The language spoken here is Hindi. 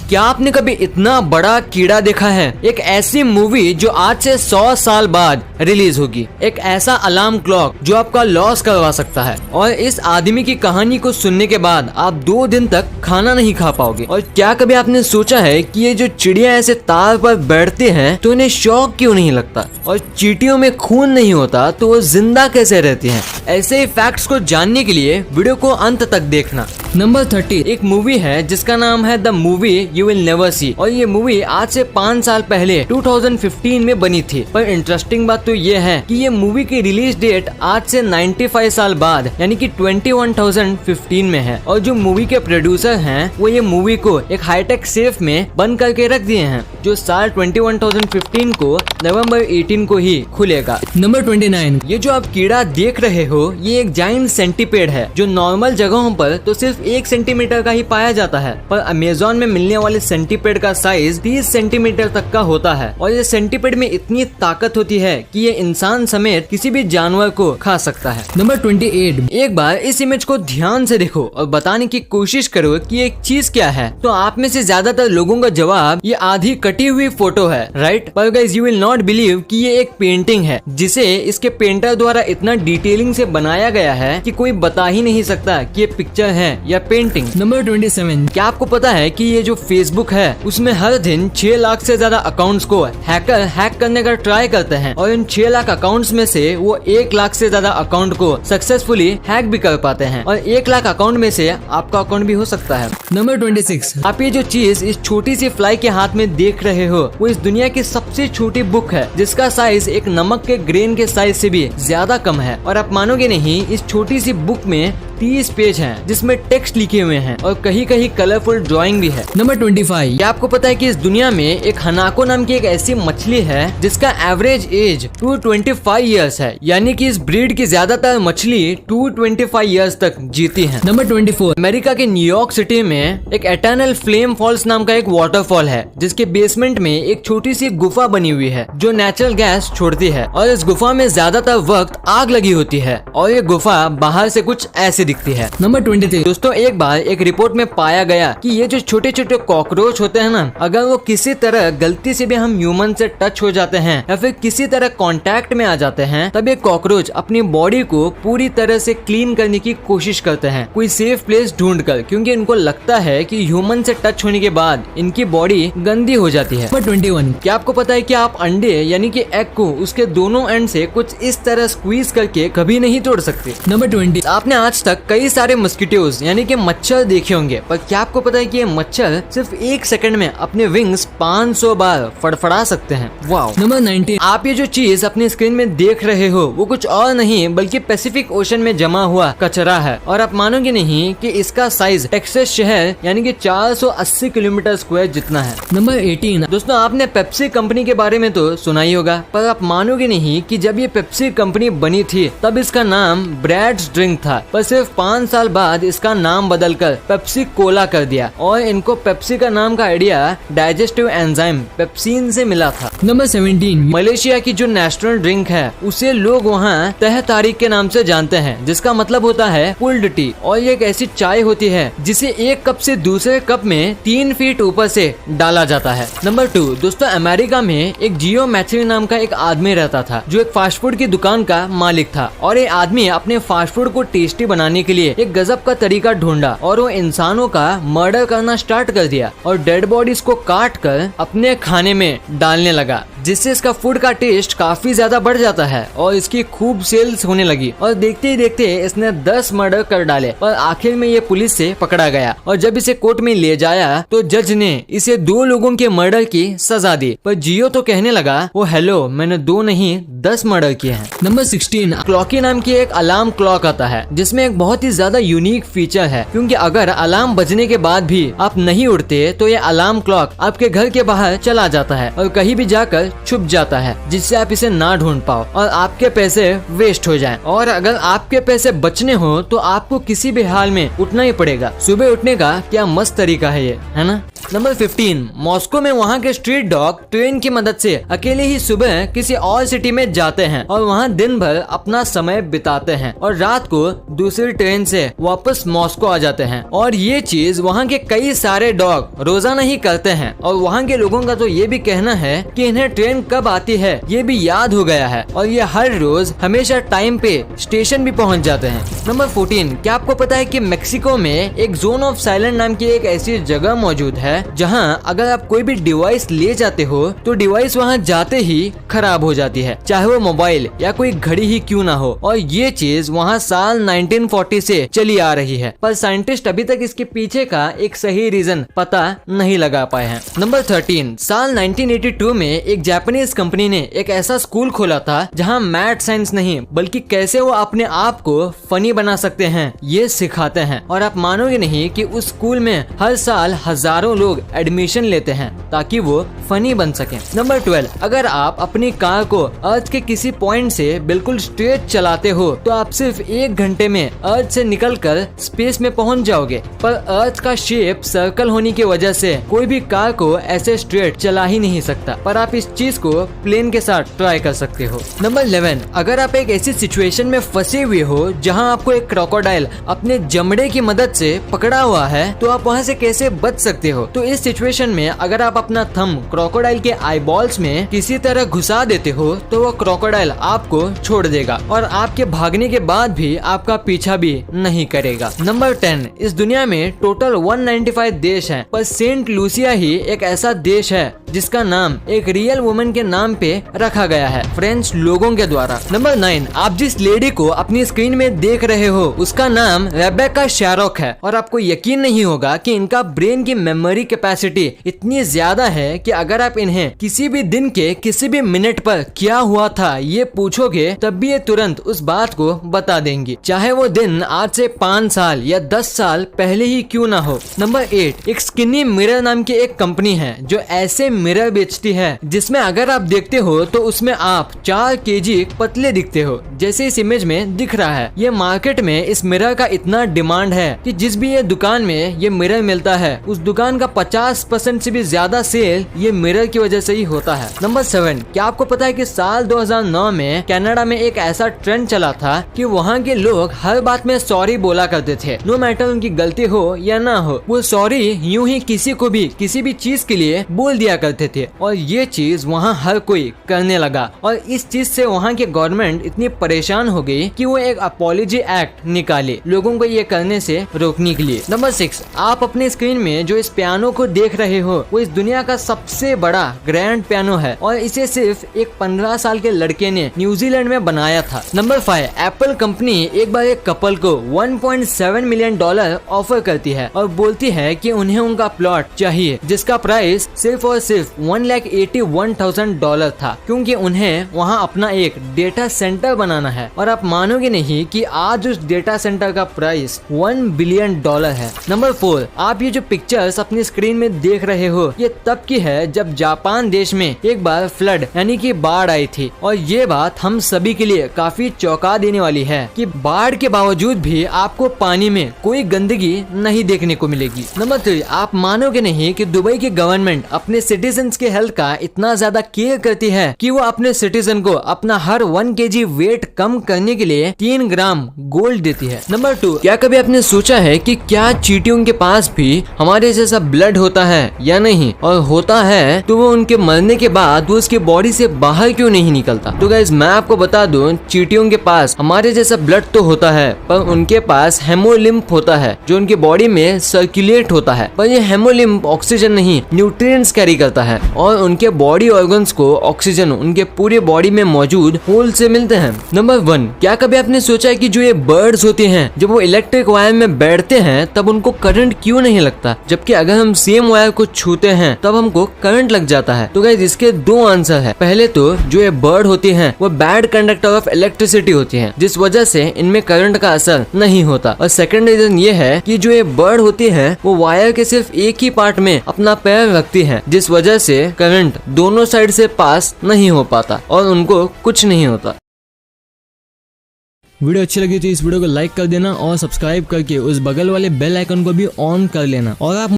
क्या आपने कभी इतना बड़ा कीड़ा देखा है? एक ऐसी मूवी जो आज से 100 साल बाद रिलीज होगी, एक ऐसा अलार्म क्लॉक जो आपका लॉस करवा सकता है। और इस आदमी की कहानी को सुनने के बाद आप 2 दिन तक खाना नहीं खा पाओगे। और क्या कभी आपने सोचा है कि ये जो चिड़िया ऐसे तार पर बैठते हैं तो इन्हें शौक क्यों नहीं लगता? और चींटियों में खून नहीं होता तो वो जिंदा कैसे रहती हैं? ऐसे ही फैक्ट्स को जानने के लिए वीडियो को अंत तक देखना। नंबर 30 एक मूवी है जिसका नाम है the movie you will never see. और ये मूवी आज से 5 साल पहले 2015 में बनी थी। पर इंटरेस्टिंग बात तो ये है कि ये मूवी की रिलीज डेट आज से 95 साल बाद यानी कि 21,015 में है। और जो मूवी के प्रोड्यूसर हैं वो ये मूवी को एक हाईटेक सेफ में बंद करके रख दिए हैं जो साल 21,015 को नवंबर 18 को ही खुलेगा। नंबर 29 ये जो आप कीड़ा देख रहे हो ये एक जाइंट सेंटीपेड है जो नॉर्मल जगहों पर तो सिर्फ 1 सेंटीमीटर का ही पाया जाता है। पर अमेज़न में मिलने वाले सेंटीपेड का साइज 30 सेंटीमीटर तक का होता है। और ये सेंटीपेड में इतनी ताकत होती है कि ये इंसान समेत किसी भी जानवर को खा सकता है। नंबर 28 एक बार इस इमेज को ध्यान से देखो और बताने की कोशिश करो कि एक चीज क्या है। तो आप में से ज्यादातर लोगों का जवाब ये आधी कटी हुई फोटो है, राइट? पर guys you will not believe कि ये एक पेंटिंग है जिसे इसके पेंटर द्वारा इतना डिटेलिंग से बनाया गया है कि कोई बता ही नहीं सकता कि ये पिक्चर है या पेंटिंग। नंबर 27 क्या आपको पता है कि ये जो फेसबुक है उसमें हर दिन 6 लाख से ज्यादा अकाउंट्स को हैकर हैक करने का ट्राई करते हैं। और इन 6 लाख अकाउंट्स में से वो 1 लाख से ज्यादा अकाउंट को सक्सेसफुली हैक भी कर पाते हैं। और 1 लाख अकाउंट में से आपका अकाउंट भी हो सकता है। नंबर 26 आप ये जो चीज इस छोटी सी फ्लाई के हाथ में देख रहे हो वो इस दुनिया की सबसे छोटी बुक है जिसका साइज एक नमक के ग्रेन के साइज से भी ज्यादा कम है। और आप मानोगे नहीं इस छोटी सी बुक में 30 पेज हैं जिसमें टेक्स्ट लिखे हुए हैं और कहीं कहीं कलरफुल ड्राइंग भी है। नंबर 25 क्या आपको पता है कि इस दुनिया में एक हनाको नाम की एक ऐसी मछली है जिसका एवरेज एज 225 इयर्स है, यानी कि इस ब्रीड की ज्यादातर मछली 225 इयर्स तक जीती है। नंबर 24 अमेरिका के न्यूयॉर्क सिटी में एक एटर्नल फ्लेम फॉल्स नाम का एक वाटरफॉल है जिसके बेसमेंट में एक छोटी सी गुफा बनी हुई है जो नेचुरल गैस छोड़ती है। और इस गुफा में ज्यादातर वक्त आग लगी होती है और ये गुफा बाहर से कुछ ऐसे दिखती है। नंबर 23 दोस्तों एक बार एक रिपोर्ट में पाया गया कि ये जो छोटे छोटे कॉकरोच होते हैं ना, अगर वो किसी तरह गलती से भी हम ह्यूमन से टच हो जाते हैं या फिर किसी तरह कांटेक्ट में आ जाते हैं तब ये कॉकरोच अपनी बॉडी को पूरी तरह से क्लीन करने की कोशिश करते हैं कोई सेफ प्लेस ढूंढकर, क्योंकि इनको लगता है कि ह्यूमन से टच होने के बाद इनकी बॉडी गंदी हो जाती है। नंबर 21 क्या आपको पता है कि आप अंडे यानी कि एग को उसके दोनों एंड से कुछ इस तरह स्क्वीज करके कभी नहीं तोड़ सकते। नंबर 20 आपने आज तक कई सारे मस्किटोज यानी कि मच्छर देखे होंगे, पर क्या आपको पता है कि ये मच्छर सिर्फ 1 सेकंड में अपने विंग्स 500 बार फड़फड़ा सकते हैं। वाओ। नंबर 19 आप ये जो चीज अपने स्क्रीन में देख रहे हो वो कुछ और नहीं बल्कि पैसिफिक ओशन में जमा हुआ कचरा है। और आप मानोगे नहीं कि इसका साइज टेक्सास शहर यानी कि 480 किलोमीटर स्क्वायर जितना है। नंबर 18 दोस्तों आपने पेप्सी कंपनी के बारे में तो सुना ही होगा, पर आप मानोगे नहीं कि जब ये पेप्सी कंपनी बनी थी तब इसका नाम ब्रैड्स ड्रिंक था, पर सिर्फ 5 साल बाद इसका नाम बदलकर पेप्सी कोला कर दिया। और इनको पेप्सी का नाम का आइडिया डाइजेस्टिव एंजाइम पेप्सिन से मिला था। नंबर 17 मलेशिया की जो नेशनल ड्रिंक है उसे लोग वहाँ तह तारीख के नाम से जानते हैं जिसका मतलब होता है पुल्ड टी। और ये एक ऐसी चाय होती है जिसे एक कप से दूसरे कप में 3 फीट ऊपर से डाला जाता है। नंबर 2 दोस्तों अमेरिका में एक जियो मैथ्यू नाम का एक आदमी रहता था जो एक फास्ट फूड की दुकान का मालिक था। और ये आदमी अपने फास्ट फूड को टेस्टी बनाने के लिए एक गजब का तरीका ढूंढा और वो इंसानों का मर्डर करना स्टार्ट कर दिया और डेड बॉडीज को काट कर अपने खाने में डालने लगा, जिससे इसका फूड का टेस्ट काफी ज्यादा बढ़ जाता है और इसकी खूब सेल्स होने लगी। और देखते ही देखते इसने 10 मर्डर कर डाले और आखिर में ये पुलिस से पकड़ा गया। और जब इसे कोर्ट में ले जाया तो जज ने इसे 2 लोगों के मर्डर की सजा दी। पर जियो तो कहने लगा वो हेलो मैंने 2 नहीं 10 मर्डर किए हैं। नंबर 16 क्लॉकी नाम की एक अलार्म क्लॉक आता है जिसमें एक बहुत ही ज्यादा यूनिक फीचर है, क्योंकि अगर अलार्म बजने के बाद भी आप नहीं उठते तो ये अलार्म क्लॉक आपके घर के बाहर चला जाता है और कहीं भी जाकर छुप जाता है, जिससे आप इसे ना ढूंढ पाओ और आपके पैसे वेस्ट हो जाएं। और अगर आपके पैसे बचने हो तो आपको किसी भी हाल में उठना ही पड़ेगा। सुबह उठने का क्या मस्त तरीका है ये, है ना? नंबर 15, मॉस्को में वहाँ के स्ट्रीट डॉग ट्रेन की मदद से अकेले ही सुबह किसी और सिटी में जाते हैं और वहाँ दिन भर अपना समय बिताते हैं और रात को दूसरी ट्रेन से वापस मॉस्को आ जाते हैं। और ये चीज वहाँ के कई सारे डॉग रोजाना ही करते हैं और वहाँ के लोगों का तो ये भी कहना है कि इन्हें ट्रेन कब आती है ये भी याद हो गया है और ये हर रोज हमेशा टाइम पे स्टेशन भी पहुँच जाते हैं। नंबर 14, क्या आपको पता है कि मेक्सिको में एक जोन ऑफ साइलेंट नाम की एक ऐसी जगह मौजूद है जहाँ अगर आप कोई भी डिवाइस ले जाते हो तो डिवाइस वहाँ जाते ही खराब हो जाती है, चाहे वो मोबाइल या कोई घड़ी ही क्यों ना हो। और ये चीज वहाँ साल 1940 से चली आ रही है, पर साइंटिस्ट अभी तक इसके पीछे का एक सही रीजन पता नहीं लगा पाए हैं। नंबर 13, साल 1982 में एक जापानीज कंपनी ने एक ऐसा स्कूल खोला था जहाँ मैथ साइंस नहीं बल्कि कैसे वो अपने आप को फनी बना सकते हैं ये सिखाते हैं। और आप मानोगे नहीं कि उस स्कूल में हर साल हजारों लोग एडमिशन लेते हैं ताकि वो फनी बन सकें। नंबर 12, अगर आप अपनी कार को अर्थ के किसी पॉइंट से बिल्कुल स्ट्रेट चलाते हो तो आप सिर्फ 1 घंटे में अर्थ से निकलकर स्पेस में पहुंच जाओगे, पर अर्थ का शेप सर्कल होने की वजह से कोई भी कार को ऐसे स्ट्रेट चला ही नहीं सकता, पर आप इस चीज को प्लेन के साथ ट्राई कर सकते हो। नंबर 11, अगर आप एक ऐसी सिचुएशन में फंसे हुए हो जहां आपको एक क्रोकोडाइल अपने जमड़े की मदद से पकड़ा हुआ है तो आप वहां से कैसे बच सकते हो। तो इस सिचुएशन में अगर आप अपना थंब क्रोकोडाइल के आईबॉल्स में किसी तरह घुसा देते हो तो वो क्रोकोडाइल आपको छोड़ देगा और आपके भागने के बाद भी आपका पीछा भी नहीं करेगा। नंबर 10, इस दुनिया में टोटल 195 देश हैं, पर सेंट लूसिया ही एक ऐसा देश है जिसका नाम एक रियल वुमन के नाम पे रखा गया है, फ्रेंच लोगों के द्वारा। नंबर 9, आप जिस लेडी को अपनी स्क्रीन में देख रहे हो उसका नाम रेबेका शैरोक है और आपको यकीन नहीं होगा कि इनका ब्रेन की मेमोरी कैपेसिटी इतनी ज्यादा है कि अगर आप इन्हें किसी भी दिन के किसी भी मिनट पर क्या हुआ था ये पूछोगे तब भी ये तुरंत उस बात को बता देंगी, चाहे वो दिन आज से 5 साल या 10 साल पहले ही क्यों ना हो। नंबर 8, एक स्किनी मिरर नाम की एक कंपनी है जो ऐसे मिरर बेचती है जिसमें अगर आप देखते हो तो उसमें आप 4 kg पतले दिखते हो, जैसे इस इमेज में दिख रहा है। ये मार्केट में इस मिरर का इतना डिमांड है कि जिस भी ये दुकान में ये मिरर मिलता है उस दुकान का 50% से भी ज्यादा सेल ये मिरर की वजह से ही होता है। नंबर 7, क्या आपको पता है कि साल 2009 में कनाडा में एक ऐसा ट्रेंड चला था कि वहाँ के लोग हर बात में सॉरी बोला करते थे, नो मैटर उनकी गलती हो या ना हो, वो सॉरी यूं ही किसी को भी किसी भी चीज के लिए बोल दिया करते थे और ये चीज वहाँ हर कोई करने लगा और इस चीज से वहाँ की गवर्नमेंट इतनी परेशान हो गई कि वो एक अपॉलॉजी एक्ट निकाले लोगों को ये करने से रोकने के लिए। नंबर 6, आप अपने स्क्रीन में जो इस पियानो को देख रहे हो वो इस दुनिया का सबसे बड़ा ग्रैंड पियानो है और इसे सिर्फ एक 15 साल के लड़के ने न्यूजीलैंड में बनाया था। नंबर 5, एप्पल कंपनी एक बार एक कपल को $1.7 मिलियन ऑफर करती है और बोलती है कि उन्हें उनका प्लॉट चाहिए जिसका प्राइस सिर्फ और सिर्फ $181,000 था, क्योंकि उन्हें वहां अपना एक डेटा सेंटर बनाना है। और आप मानोगे नहीं कि आज उस डेटा सेंटर का प्राइस $1 बिलियन है। नंबर 4, आप ये जो पिक्चर्स अपनी स्क्रीन में देख रहे हो ये तब की है जब जापान देश में एक बार फ्लड यानी कि बाढ़ आई थी और ये बात हम सभी के लिए काफी चौंका देने वाली है कि बाढ़ के बावजूद भी आपको पानी में कोई गंदगी नहीं देखने को मिलेगी। नंबर 3, आप मानोगे नहीं कि दुबई की गवर्नमेंट अपने सिटीजन्स के हेल्थ का इतना ज्यादा केयर करती है कि वो अपने सिटीजन को अपना हर 1 kg वेट कम करने के लिए 3 ग्राम गोल्ड देती है। नंबर 2, क्या कभी आपने सोचा है कि क्या चींटियों के पास भी हमारे जैसा ब्लड होता है या नहीं, और होता है तो वो उनके मरने के बाद वो उसकी बॉडी से बाहर क्यों नहीं निकलता। तो गाइस मैं आपको बता दूं, चींटियों के पास हमारे जैसा ब्लड तो होता है पर उनके पास हेमोलिम्फ होता है जो उनकी बॉडी में सर्कुलेट होता है, पर ये हेमोलिम्फ ऑक्सीजन नहीं न्यूट्रिएंट्स कैरी करता है और उनके बॉडी ऑर्गन्स को ऑक्सीजन उनके पूरे बॉडी में मौजूद होल से मिलते हैं। नंबर 1, क्या कभी आपने सोचा है कि जो ये बर्ड्स होते हैं जब वो इलेक्ट्रिक वायर में बैठते हैं तब उनको करंट क्यों नहीं लगता, जबकि अगर हम सेम वायर को छूते हैं तब हमको करंट लग जाता है। तो गाइस इसके 2 आंसर है। पहले तो जो ये बर्ड होती हैं वो बैड कंडक्टर ऑफ इलेक्ट्रिसिटी होती हैं जिस वजह से इनमें करंट का असर नहीं होता, और सेकंड रीजन ये है कि जो ये बर्ड होती हैं वो वायर के सिर्फ एक ही पार्ट में अपना पैर रखती हैं जिस वजह से करंट दोनों साइड से पास नहीं हो पाता और उनको कुछ नहीं होता। वीडियो अच्छी लगी तो इस वीडियो को लाइक कर देना और सब्सक्राइब करके उस बगल वाले बेल आइकन को भी ऑन कर लेना। और आप